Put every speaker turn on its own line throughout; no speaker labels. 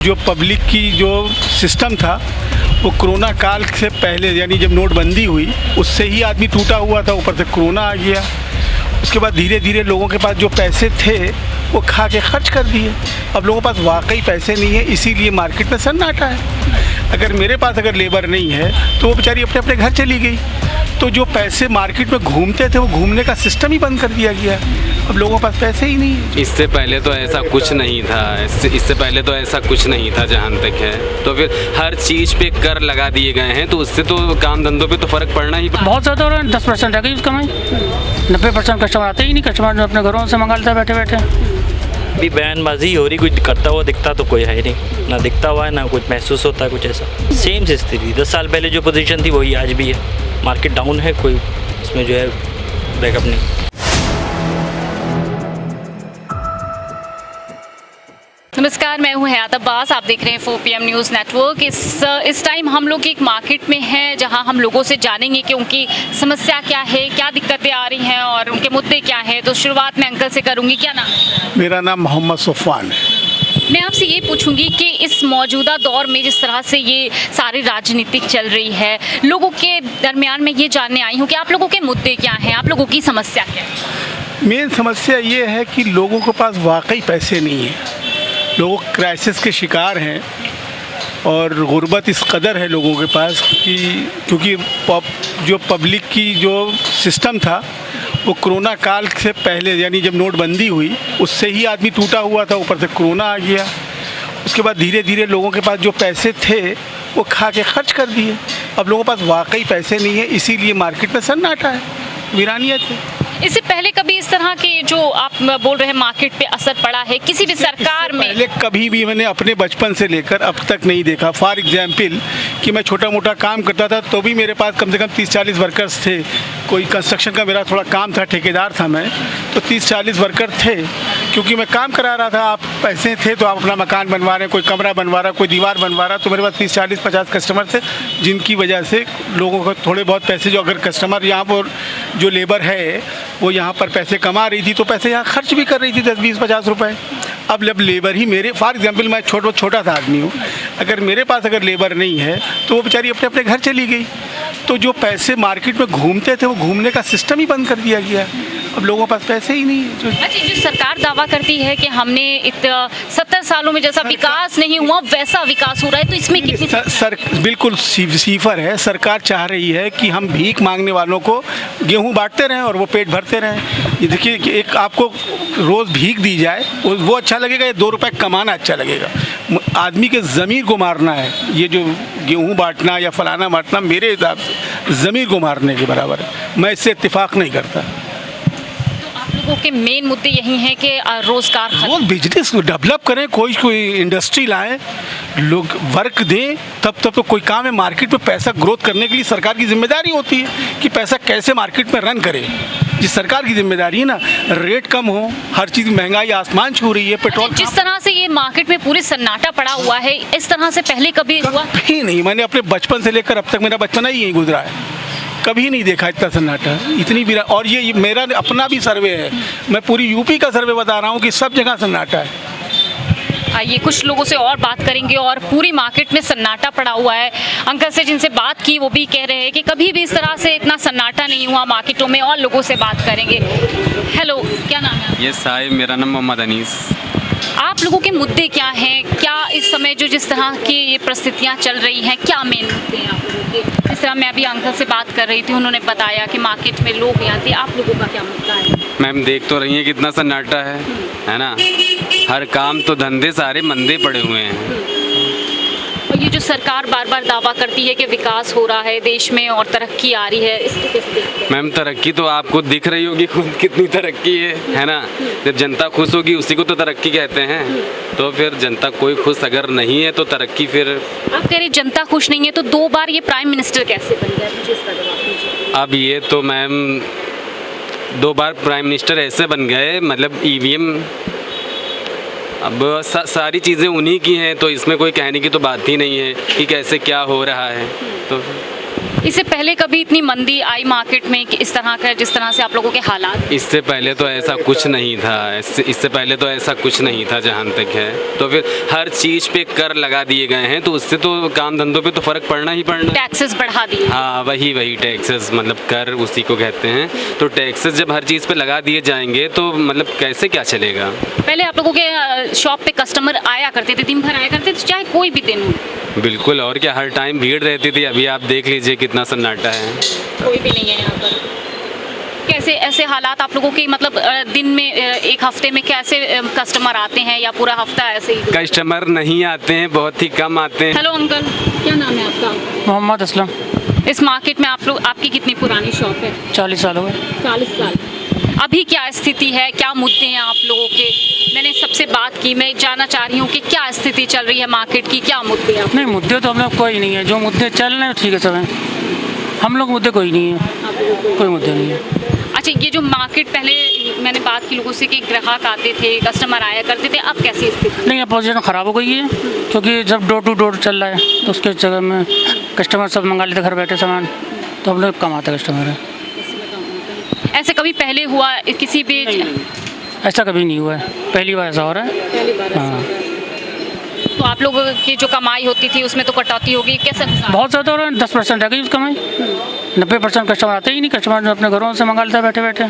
जो पब्लिक की जो सिस्टम था वो कोरोना काल से पहले यानी जब नोटबंदी हुई उससे ही आदमी टूटा हुआ था, ऊपर से कोरोना आ गया। उसके बाद धीरे धीरे लोगों के पास जो पैसे थे वो खा के खर्च कर दिए। अब लोगों के पास वाकई पैसे नहीं है, इसीलिए मार्केट में सन्नाटा है। अगर मेरे पास अगर लेबर नहीं है तो वो बेचारी अपने अपने घर चली गई। तो जो पैसे मार्केट में घूमते थे वो घूमने का सिस्टम ही बंद कर दिया गया। अब लोगों के पास पैसे ही नहीं है।
इससे पहले तो ऐसा कुछ नहीं था, इससे पहले तो ऐसा कुछ नहीं था जहाँ तक है। तो फिर हर चीज़ पे कर लगा दिए गए हैं, तो उससे तो काम धंधों पे तो फ़र्क पड़ना ही।
बहुत ज़्यादा हो रहा है, 10% रह गई उसका कमाई। 90% कस्टमर आते ही नहीं, कस्टमर अपने घरों से मंगा लेता है बैठे बैठे।
अभी बयानबाजी हो रही, कुछ करता हुआ दिखता तो कोई है नहीं, ना दिखता हुआ है ना कुछ महसूस होता है कुछ ऐसा। सेम स्थिति 10 साल पहले जो पोजीशन थी वही आज भी है। मार्केट डाउन है, कोई इसमें जो है बैकअप नहीं।
नमस्कार, मैं हूं हयात अब्बास, आप देख रहे हैं 4 PM न्यूज़ नेटवर्क। इस टाइम हम लोग एक मार्केट में हैं जहां हम लोगों से जानेंगे कि उनकी समस्या क्या है, क्या दिक्कतें आ रही हैं और उनके मुद्दे क्या हैं। तो शुरुआत मैं अंकल से करूंगी। क्या नाम है?
मेरा नाम मोहम्मद सुफ़ान है।
मैं आपसे ये पूछूंगी कि इस मौजूदा दौर में जिस तरह से ये सारी राजनीतिक चल रही है, लोगों के दरमियान में ये जानने आई हूँ कि आप लोगों के मुद्दे क्या हैं, आप लोगों की समस्या क्या है?
मेन समस्या ये है कि लोगों के पास वाकई पैसे नहीं है। लोग क्राइसिस के शिकार हैं और गुर्बत इस कदर है लोगों के पास कि क्योंकि जो पब्लिक की जो सिस्टम था वो कोरोना काल से पहले यानी जब नोटबंदी हुई उससे ही आदमी टूटा हुआ था, ऊपर से कोरोना आ गया। उसके बाद धीरे धीरे लोगों के पास जो पैसे थे वो खा के खर्च कर दिए। अब लोगों के पास वाकई पैसे नहीं है, इसीलिए मार्केट में सन्नाटा है, वीरानियत है।
इससे पहले कभी इस तरह के जो आप बोल रहे हैं मार्केट पे असर पड़ा है किसी भी सरकार में?
पहले कभी भी मैंने अपने बचपन से लेकर अब तक नहीं देखा। फॉर एग्जाम्पल कि मैं छोटा मोटा काम करता था तो भी मेरे पास कम से कम 30-40 वर्कर्स थे। कोई कंस्ट्रक्शन का मेरा थोड़ा काम था, ठेकेदार था मैं, तो 30-40 वर्कर थे क्योंकि मैं काम करा रहा था। आप पैसे थे तो आप अपना मकान बनवा रहे हैं, कोई कमरा बनवा रहा, कोई दीवार बनवा रहा, तो मेरे पास 30-40-50 कस्टमर थे जिनकी वजह से लोगों को थोड़े बहुत पैसे, जो अगर कस्टमर यहाँ पर जो लेबर है वो यहाँ पर पैसे कमा रही थी तो पैसे यहाँ खर्च भी कर रही थी 10-20-50 रुपए। अब जब लेबर ही मेरे, फॉर एग्जांपल मैं छोटा सा आदमी हूँ, अगर मेरे पास अगर लेबर नहीं है तो वो बेचारी अपने अपने घर चली गई। तो जो पैसे मार्केट में घूमते थे वो घूमने का सिस्टम ही बंद कर दिया गया। अब लोगों के पास पैसे ही नहीं है।
अच्छा, जो सरकार दावा करती है कि हमने 70 सालों में जैसा विकास नहीं हुआ वैसा विकास हो रहा है, तो इसमें कितनी
बिल्कुल सिफर है। सरकार चाह रही है कि हम भीख मांगने वालों को गेहूं बांटते रहें और वो पेट भरते रहें। ये देखिए कि एक आपको रोज़ भीख दी जाए वो अच्छा लगेगा या 2 रुपए कमाना अच्छा लगेगा? आदमी के ज़मीर को मारना है। ये जो गेहूं बांटना या फलाना बांटना मेरे हिसाब से ज़मीर को मारने के बराबर है। मैं इससे इत्तेफाक नहीं करता।
लोगों के मेन मुद्दे यही हैं कि रोजगार,
वो बिजनेस डेवलप करें, कोई इंडस्ट्री लाएं, लोग वर्क दें, तब तो कोई काम है। मार्केट में पैसा ग्रोथ करने के लिए सरकार की जिम्मेदारी होती है कि पैसा कैसे मार्केट में रन करे। ये सरकार की जिम्मेदारी है ना। रेट कम हो, हर चीज़ महंगाई आसमान छू रही है। पेट्रोल
जिस तरह से ये मार्केट में पूरी सन्नाटा पड़ा हुआ है, इस तरह से पहले कभी हुआ
ही नहीं। मैंने अपने बचपन से लेकर अब तक, मेरा बचपन ही यही गुजरा है, कभी नहीं देखा इतना सन्नाटा, इतनी भी। और ये मेरा अपना भी सर्वे है, मैं पूरी यूपी का सर्वे बता रहा हूँ कि सब जगह सन्नाटा है।
आइए कुछ लोगों से और बात करेंगे। और पूरी मार्केट में सन्नाटा पड़ा हुआ है। अंकल से जिनसे बात की वो भी कह रहे हैं कि कभी भी इस तरह से इतना सन्नाटा नहीं हुआ मार्केटों में। और लोगों से बात करेंगे। हेलो, क्या नाम है?
ये साहिब, मेरा नाम मोहम्मद अनीस।
आप लोगों के मुद्दे क्या हैं? क्या इस समय जो जिस तरह की ये परिस्थितियाँ चल रही हैं, क्या मेन मुद्दे हैं आप लोगों के? जिस तरह मैं अभी अंकल से बात कर रही थी, उन्होंने बताया कि मार्केट में लोग यहाँ थे। आप लोगों का क्या मुद्दा है?
मैम देख तो रही हैं कितना सन्नाटा है ना। हर काम तो धंधे सारे मंदे पड़े हुए हैं।
और ये जो सरकार बार बार दावा करती है कि विकास हो रहा है देश में और तरक्की आ रही है, इसको कैसे देखते हैं?
मैम तरक्की तो आपको दिख रही होगी खुद कितनी तरक्की है ना। जब जनता खुश होगी उसी को तो तरक्की कहते हैं। तो फिर जनता कोई खुश अगर नहीं है तो तरक्की फिर।
आप कह रहे जनता खुश नहीं है, तो 2 बार ये प्राइम मिनिस्टर कैसे बन गया? मुझे इसका जवाब दीजिए।
अब ये तो मैम 2 बार प्राइम मिनिस्टर ऐसे बन गए, मतलब EVM। अब सारी चीज़ें उन्हीं की हैं, तो इसमें कोई कहने की तो बात ही नहीं है कि कैसे क्या हो रहा है। तो
इससे पहले कभी इतनी मंदी आई मार्केट में कि इस तरह का, जिस तरह से आप लोगों के हालात?
इससे पहले तो ऐसा कुछ नहीं था, इससे पहले तो ऐसा कुछ नहीं था जहाँ तक है। तो फिर हर चीज़ पे कर लगा दिए गए हैं, तो उससे तो काम धंधों पे तो फ़र्क पड़ना ही पड़ना।
टैक्सेस बढ़ा दिए।
हाँ, वही टैक्सेस, मतलब कर उसी को कहते हैं। तो टैक्सेस जब हर चीज़ पे लगा दिए जाएंगे तो मतलब कैसे क्या चलेगा।
पहले आप लोगों के शॉप पे कस्टमर आया करते थे, दिन भर आया करते थे, चाहे कोई भी दिन हो?
बिल्कुल, और क्या, हर टाइम भीड़ रहती थी। अभी आप देख लीजिए कितना सन्नाटा है,
कोई भी नहीं है यहाँ पर। कैसे ऐसे हालात आप लोगों की, मतलब दिन में एक हफ्ते में कैसे कस्टमर आते हैं या पूरा हफ्ता ऐसे ही?
कस्टमर नहीं आते हैं, बहुत ही कम आते हैं।
हेलो अंकल, क्या नाम है आपका?
मोहम्मद असलम।
इस मार्केट में आप लोग, आपकी कितनी पुरानी शॉप है?
40 साल हो गए।
40 साल। अभी क्या स्थिति है, क्या मुद्दे हैं आप लोगों के? मैंने सबसे बात की, मैं जानना चाह रही हूँ कि क्या स्थिति चल रही है मार्केट की, क्या मुद्दे हैं?
नहीं, मुद्दे तो हम लोग कोई नहीं है, जो मुद्दे चल रहे हैं ठीक है सब हैं। हम लोग मुद्दे कोई नहीं है, कोई मुद्दे नहीं है।
अच्छा, ये जो मार्केट, पहले मैंने बात की लोगों से कि ग्राहक आते थे, कस्टमर आया करते थे, अब कैसी स्थिति?
नहीं, अब पोजीशन ख़राब हो गई है, क्योंकि जब डोर टू डोर चल रहा है तो उसके जगह में कस्टमर सब मंगा लेते घर बैठे सामान, तो हम लोग कम आता कस्टमर है।
ऐसे कभी पहले हुआ किसी भी?
ऐसा कभी नहीं हुआ है, पहली बार ऐसा हो रहा है।
पहली बार।
हाँ,
तो आप लोगों की जो कमाई होती थी उसमें तो कटौती होगी, कैसे?
बहुत ज़्यादा हो रहा है, 10% रह गई उसकी कमाई। 90% कस्टमर आते ही नहीं, कस्टमर अपने घरों से मंगा लेता है बैठे बैठे।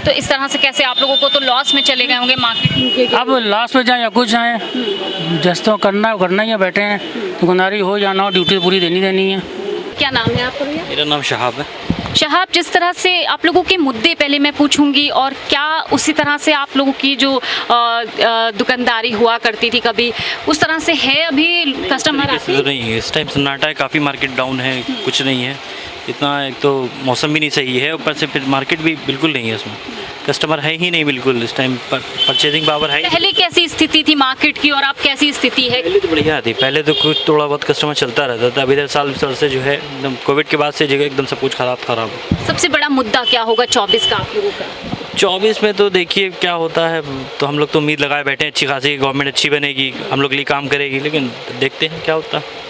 तो इस तरह से कैसे आप लोगों को तो लॉस में चले गए होंगे मार्केटिंग के?
अब लास्ट में जाए या कुछ जाए, जैसे तो करना है करना ही है, बैठे हैं, दुकानदारी हो या ना हो, ड्यूटी पूरी देनी है।
क्या नाम है आपका भैया?
मेरा नाम शहाब है।
शहाब, जिस तरह से आप लोगों के मुद्दे पहले मैं पूछूंगी, और क्या उसी तरह से आप लोगों की जो दुकानदारी हुआ करती थी कभी, उस तरह से है अभी? कस्टमर आते हैं?
नहीं है, इस टाइम सन्नाटा है, काफ़ी मार्केट डाउन है, कुछ नहीं है इतना। एक तो मौसम भी नहीं सही है, ऊपर से फिर मार्केट भी बिल्कुल नहीं है, उसमें कस्टमर है ही नहीं बिल्कुल। इस टाइम परचेजिंग पावर है।
पहले कैसी स्थिति थी मार्केट की और अब कैसी स्थिति है?
पहले तो बढ़िया थी, पहले तो कुछ थोड़ा बहुत कस्टमर चलता रहता था। अभी 10 साल से जो है एकदम कोविड के बाद से जगह एकदम सब कुछ खराब।
सबसे बड़ा मुद्दा क्या होगा 24 का आप लोगों का?
24 में तो देखिए क्या होता है, तो हम लोग तो उम्मीद लगाए बैठे हैं अच्छी खासी, गवर्नमेंट अच्छी बनेगी, हम लोग के लिए काम करेगी, लेकिन देखते हैं क्या होता है।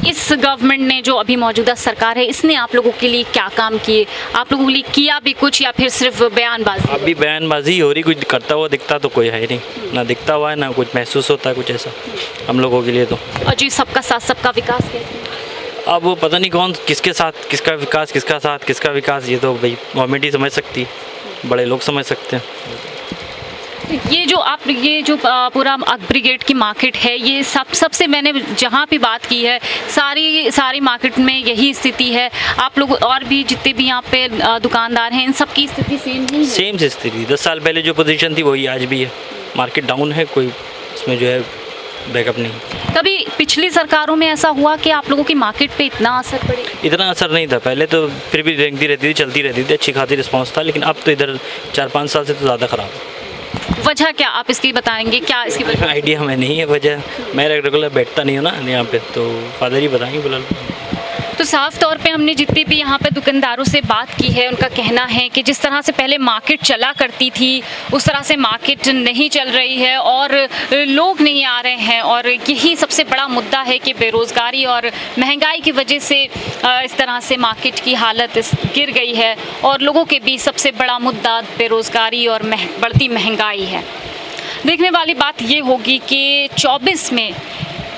इस गवर्नमेंट ने, जो अभी मौजूदा सरकार है, इसने आप लोगों के लिए क्या काम किए? आप लोगों के लिए किया भी कुछ या फिर सिर्फ बयानबाजी?
अभी बयानबाजी हो रही, कुछ करता हुआ दिखता तो कोई है नहीं, ना दिखता हुआ है ना कुछ महसूस होता है कुछ ऐसा हम लोगों के लिए तो।
और जी, सबका साथ सबका विकास है।
अब वो पता नहीं कौन किसके साथ किसका विकास, किसका साथ किसका विकास, ये तो भाई गवर्नमेंट ही समझ सकती है, बड़े लोग समझ सकते हैं।
ये जो पूरा ब्रिगेड की मार्केट है, ये सबसे मैंने जहाँ भी बात की है, सारी मार्केट में यही स्थिति है। आप लोग और भी जितने भी यहाँ पे दुकानदार हैं, इन सब की स्थिति सेम ही है?
सेम स्थिति, 10 साल पहले जो पोजीशन थी वही आज भी है। मार्केट डाउन है, कोई उसमें जो है बैकअप नहीं।
कभी पिछली सरकारों में ऐसा हुआ कि आप लोगों की मार्केट पे इतना असर पड़े?
इतना असर नहीं था पहले, तो फिर भी रेंगती रहती थी, चलती रहती थी, अच्छी खासी रिस्पॉन्स था, लेकिन अब तो इधर 4-5 साल से तो ज़्यादा ख़राब है।
वजह क्या आप इसकी बताएंगे, क्या इसकी वजह?
आइडिया हमें नहीं है वजह, मैं रेगुलर बैठता नहीं हूँ ना यहाँ पे, तो फादर ही बताएंगे फिलहाल।
तो साफ तौर पे हमने जितने भी यहाँ पे दुकानदारों से बात की है, उनका कहना है कि जिस तरह से पहले मार्केट चला करती थी उस तरह से मार्केट नहीं चल रही है और लोग नहीं आ रहे हैं, और यही सबसे बड़ा मुद्दा है कि बेरोज़गारी और महंगाई की वजह से इस तरह से मार्केट की हालत गिर गई है, और लोगों के बीच सबसे बड़ा मुद्दा बेरोज़गारी और बढ़ती महंगाई है। देखने वाली बात ये होगी कि 24 में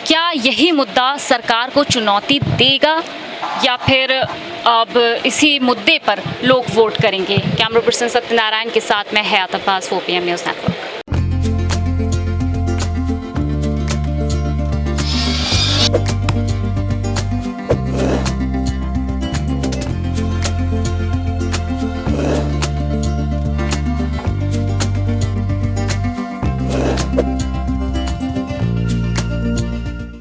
क्या यही मुद्दा सरकार को चुनौती देगा या फिर अब इसी मुद्दे पर लोग वोट करेंगे? कैमरा पर्सन सत्यनारायण के साथ मैं हयात अब्बास, 4PM न्यूज़ नेटवर्क।